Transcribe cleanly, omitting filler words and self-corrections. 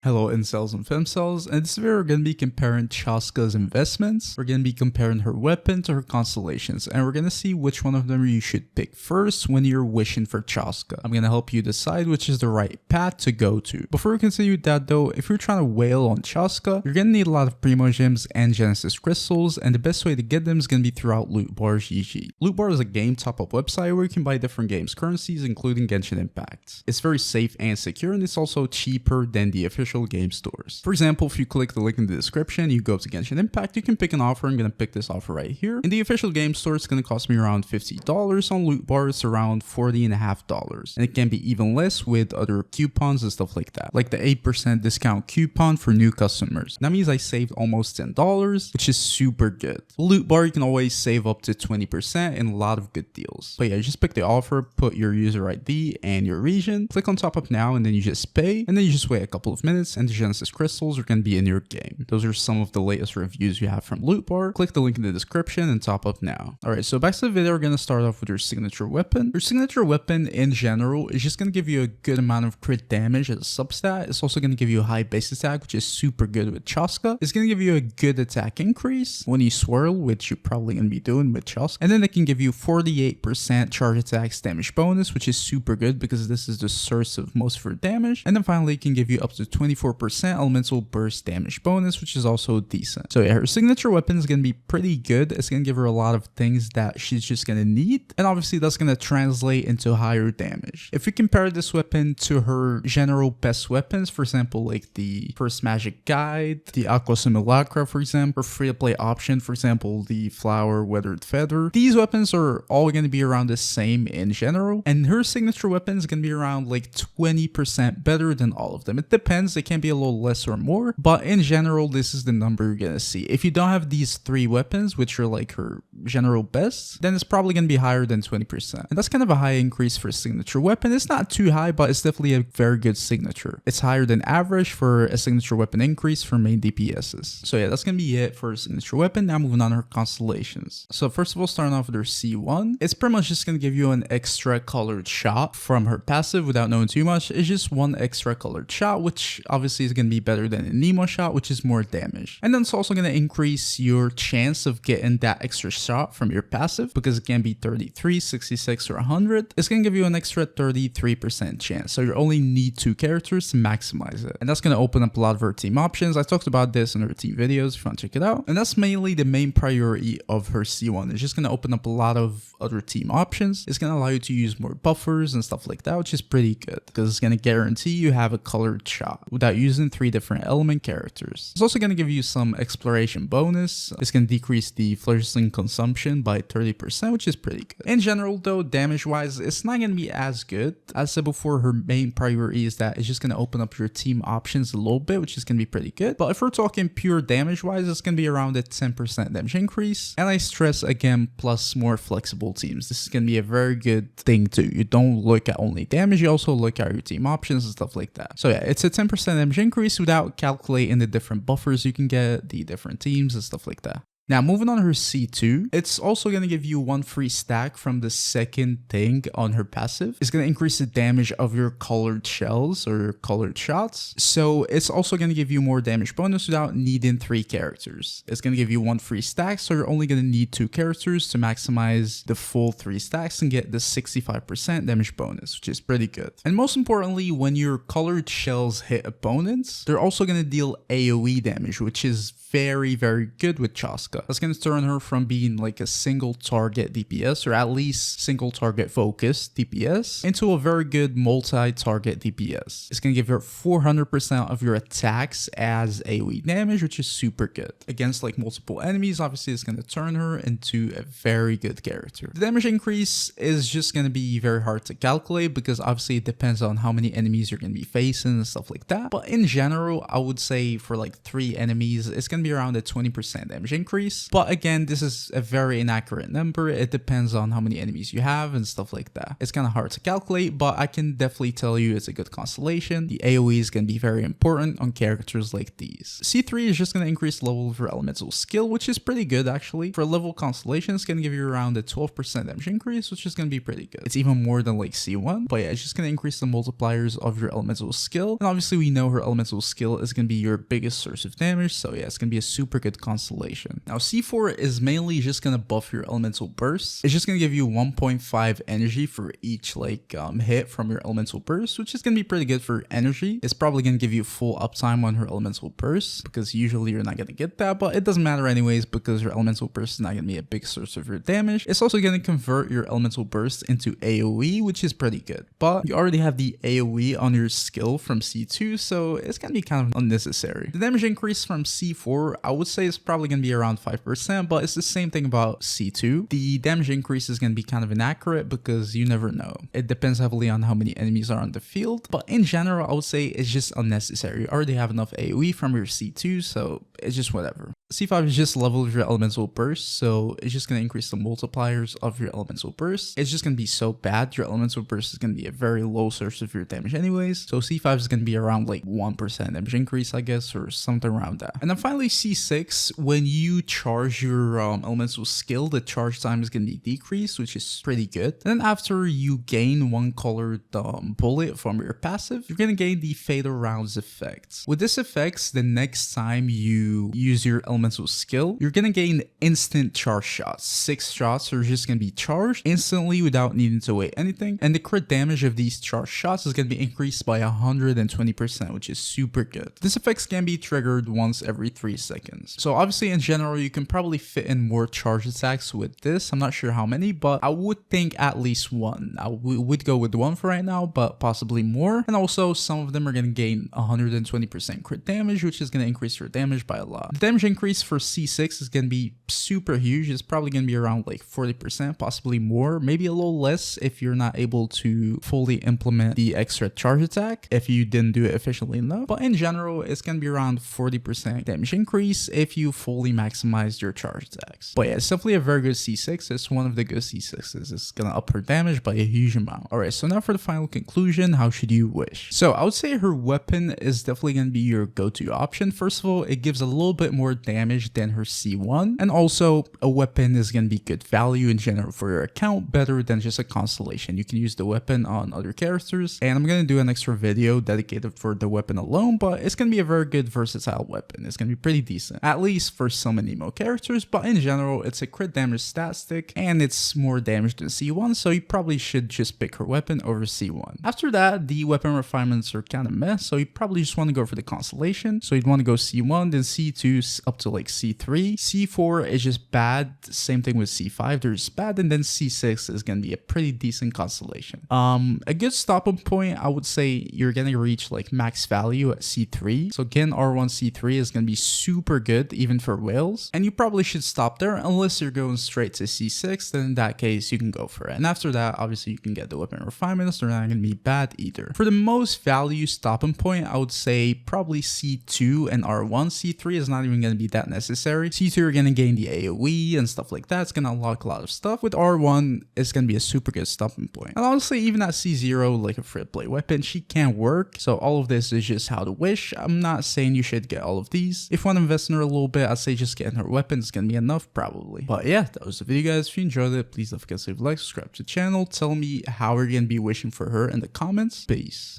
Hello incels and femcels, and this video we're going to be comparing Chasca's investments. We're going to be comparing her weapon to her constellations, and we're going to see which one of them you should pick first when you're wishing for Chasca. I'm going to help you decide which is the right path to go to. Before we continue with that though, if you're trying to whale on Chasca, you're going to need a lot of Primo Gems and Genesis Crystals, and the best way to get them is going to be throughout Lootbar GG. Lootbar is a game top-up website where you can buy different games currencies, including Genshin Impact. It's very safe and secure, and it's also cheaper than the official game stores. For example, if you click the link in the description, you go to Genshin Impact, you can pick an offer. I'm going to pick this offer right here. In the official game store, it's going to cost me around $50. On Lootbar, it's around $40.50. And it can be even less with other coupons and stuff like that, like the 8% discount coupon for new customers. That means I saved almost $10, which is super good. Lootbar, you can always save up to 20% in a lot of good deals. But yeah, just pick the offer, put your user ID and your region, click on top up now, and then you just pay, and then you just wait a couple of minutes and the Genesis Crystals are going to be in your game. Those are some of the latest reviews you have from Lootbar. Click the link in the description and top up now. Alright, so back to the video, we're going to start off with your signature weapon. Your signature weapon in general is just going to give you a good amount of crit damage as a substat. It's also going to give you a high base attack, which is super good with Chasca. It's going to give you a good attack increase when you swirl, which you're probably going to be doing with Chasca. And then it can give you 48% charge attacks damage bonus, which is super good because this is the source of most of your damage. And then finally, it can give you up to 24% elemental burst damage bonus, which is also decent. So yeah, her signature weapon is going to be pretty good. It's going to give her a lot of things that she's just going to need. And obviously that's going to translate into higher damage. If we compare this weapon to her general best weapons, for example, like the First Magic Guide, the Aqua Simulacra, for example, or free-to-play option, for example, the Flower Weathered Feather, these weapons are all going to be around the same in general. And her signature weapon is going to be around like 20% better than all of them. It depends. It can be a little less or more, but in general, this is the number you're gonna see. If you don't have these three weapons, which are like her general best, then it's probably gonna be higher than 20%. And that's kind of a high increase for a signature weapon. It's not too high, but it's definitely a very good signature. It's higher than average for a signature weapon increase for main DPSs. So yeah, that's gonna be it for a signature weapon. Now moving on to her constellations. So first of all, starting off with her C1, it's pretty much just gonna give you an extra colored shot from her passive without knowing too much. It's just one extra colored shot, which obviously is gonna be better than a Nemo shot, which is more damage. And then it's also going to increase your chance of getting that extra shot from your passive because it can be 33, 66, or 100. It's going to give you an extra 33% chance. So you only need 2 characters to maximize it. And that's going to open up a lot of her team options. I talked about this in her team videos if you want to check it out. And that's mainly the main priority of her C1. It's just going to open up a lot of other team options. It's going to allow you to use more buffers and stuff like that, which is pretty good because it's going to guarantee you have a colored shot without using 3 different element characters. It's also going to give you some exploration bonus. It's going to decrease the fledgling consumption by 30%, which is pretty good. In general though, damage wise, it's not going to be as good. As I said before, her main priority is that it's just going to open up your team options a little bit, which is going to be pretty good. But if we're talking pure damage wise, it's going to be around a 10% damage increase. And I stress again, plus more flexible teams. This is going to be a very good thing too. You don't look at only damage, you also look at your team options and stuff like that. So yeah, it's a 10% damage increase without calculating the different buffers you can get, the different teams and stuff like that. Now, moving on to her C2, it's also going to give you 1 free stack from the second thing on her passive. It's going to increase the damage of your colored shells or your colored shots. So it's also going to give you more damage bonus without needing 3 characters. It's going to give you 1 free stack, so you're only going to need 2 characters to maximize the full 3 stacks and get the 65% damage bonus, which is pretty good. And most importantly, when your colored shells hit opponents, they're also going to deal AoE damage, which is very, very good with Chasca. That's going to turn her from being like a single target DPS, or at least single target focused DPS, into a very good multi-target DPS. It's going to give her 400% of your attacks as AoE damage, which is super good. Against like multiple enemies, obviously it's going to turn her into a very good character. The damage increase is just going to be very hard to calculate because obviously it depends on how many enemies you're going to be facing and stuff like that. But in general, I would say for like 3 enemies, it's going to be around a 20% damage increase. increase. But again, this is a very inaccurate number. It depends on how many enemies you have and stuff like that. It's kind of hard to calculate, but I can definitely tell you it's a good constellation. The AoE is going to be very important on characters like these. C3 is just going to increase the level of your elemental skill, which is pretty good actually. For a level constellation, it's going to give you around a 12% damage increase, which is going to be pretty good. It's even more than like C1, but yeah, it's just going to increase the multipliers of your elemental skill. And obviously we know her elemental skill is going to be your biggest source of damage, so yeah, it's going to be a super good constellation. Now C4 is mainly just going to buff your elemental burst. It's just going to give you 1.5 energy for each like hit from your elemental burst, which is going to be pretty good for energy. It's probably going to give you full uptime on her elemental burst because usually you're not going to get that, but it doesn't matter anyways because your elemental burst is not going to be a big source of your damage. It's also going to convert your elemental burst into AoE, which is pretty good, but you already have the AoE on your skill from C2, so it's going to be kind of unnecessary. The damage increase from C4, I would say is probably going to be around 5%, but it's the same thing about C2. The damage increase is going to be kind of inaccurate because you never know. It depends heavily on how many enemies are on the field, but in general, I would say it's just unnecessary. You already have enough AoE from your C2, so it's just whatever. C5 is just level of your elemental burst, so it's just going to increase the multipliers of your elemental burst. It's just going to be so bad. Your elemental burst is going to be a very low source of your damage anyways, so C5 is going to be around like 1% damage increase, I guess, or something around that. And then finally C6, when you charge your elemental skill, the charge time is going to be decreased, which is pretty good. And then after you gain one colored bullet from your passive, you're going to gain the fatal rounds effect. With this effect, the next time you use your elemental skill, you're going to gain instant charge shots. 6 shots are just going to be charged instantly without needing to wait anything, and the crit damage of these charge shots is going to be increased by 120%, which is super good. This effect can be triggered once every 3 seconds. So obviously in general, you can probably fit in more charge attacks with this. I'm not sure how many, but I would think at least one. I would go with one for right now, but possibly more. And also some of them are going to gain 120% crit damage, which is going to increase your damage by a lot. The damage increase for C6 is going to be super huge. It's probably going to be around like 40%, possibly more, maybe a little less if you're not able to fully implement the extra charge attack, if you didn't do it efficiently enough. But in general, it's going to be around 40% damage increase if you fully maximize your charge attacks. But yeah, it's definitely a very good C6. It's one of the good C6s. It's going to up her damage by a huge amount. Alright, so now for the final conclusion, how should you wish? So I would say her weapon is definitely going to be your go-to option. First of all, it gives a little bit more damage than her C1, and also a weapon is going to be good value in general for your account, better than just a constellation. You can use the weapon on other characters, and I'm going to do an extra video dedicated for the weapon alone, but it's going to be a very good versatile weapon. It's going to be pretty decent, at least for some anemo characters, but in general, it's a crit damage stat stick, and it's more damage than C1, so you probably should just pick her weapon over C1. After that, the weapon refinements are kind of meh, so you probably just want to go for the constellation. So you'd want to go C1, then C2 up to like C3. C4 is just bad, same thing with C5, they're just bad, and then C6 is going to be a pretty decent constellation. A good stopping point, I would say you're going to reach like max value at C3. So again, R1 C3 is going to be super good even for whales, and you probably should stop there unless you're going straight to C6, then in that case you can go for it. And after that, obviously you can get the weapon refinements, they're not going to be bad either. For the most value stopping point, I would say probably C2 and R1. C3 is not even going to be that necessary. C2 you're going to gain the AoE and stuff like that. It's going to unlock a lot of stuff. With R1, it's going to be a super good stopping point. And honestly, even at C0, like a free-to-play weapon, she can work. So all of this is just how to wish. I'm not saying you should get all of these. If you want to invest in her a little bit, I'd say just getting her weapon is going to be enough probably. But yeah, that was the video guys. If you enjoyed it, please don't forget to leave a like, subscribe to the channel. Tell me how you're going to be wishing for her in the comments. Peace.